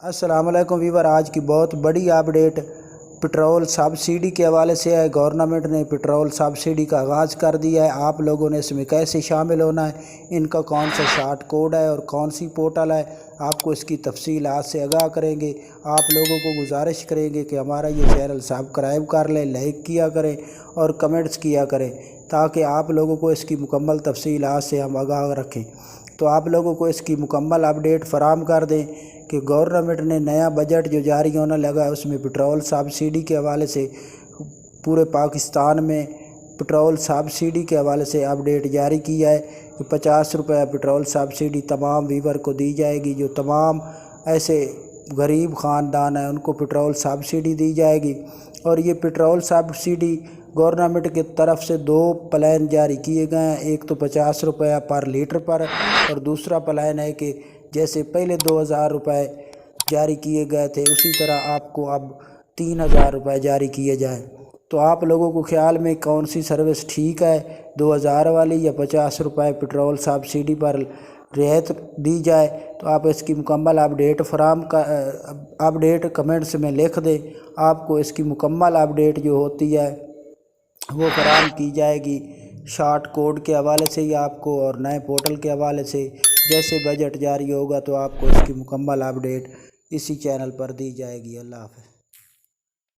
अस्सलाम वालेकुम वीवर। आज की बहुत बड़ी अपडेट पेट्रोल सब्सिडी के हवाले से है। गवर्नमेंट ने पेट्रोल सब्सिडी का आगाज़ कर दिया है। आप लोगों ने इसमें कैसे शामिल होना है, इनका कौन सा शार्ट कोड है और कौन सी पोर्टल है, आपको इसकी तफसील आज से आगाह करेंगे। आप लोगों को गुजारिश करेंगे कि हमारा ये चैनल सब्सक्राइब कर लें, लाइक किया करें और कमेंट्स किया करें, ताकि आप लोगों को इसकी मुकम्मल तफसील आज से हम आगाह रखें। तो आप लोगों को इसकी मुकम्मल अपडेट फराहम कर दें कि गवर्नमेंट ने नया बजट जो जारी होने लगा है उसमें पेट्रोल सब्सिडी के हवाले से पूरे पाकिस्तान में पेट्रोल सब्सिडी के हवाले से अपडेट जारी किया है कि 50 रुपये पेट्रोल सब्सिडी तमाम वीवर को दी जाएगी। जो तमाम ऐसे गरीब ख़ानदान हैं उनको पेट्रोल सब्सिडी दी जाएगी। और ये पेट्रोल सब्सिडी गवर्नमेंट की तरफ से 2 प्लान जारी किए गए हैं। एक तो 50 रुपये पर लीटर पर, और दूसरा प्लान है कि जैसे पहले 2000 रुपये जारी किए गए थे उसी तरह आपको अब 3000 रुपये जारी किए जाएँ। तो आप लोगों को ख्याल में कौन सी सर्विस ठीक है, 2000 वाली या 50 रुपये पेट्रोल सब्सिडी पर रियायत दी जाए? तो आप इसकी मुकम्मल अपडेट कमेंट्स में लिख दें। आपको इसकी मुकम्मल अपडेट जो होती है वो फराहम की जाएगी शार्ट कोड के हवाले से ही आपको, और नए पोर्टल के हवाले से। जैसे बजट जारी होगा तो आपको इसकी मुकम्मल अपडेट इसी चैनल पर दी जाएगी। अल्लाह हाफ़िज़।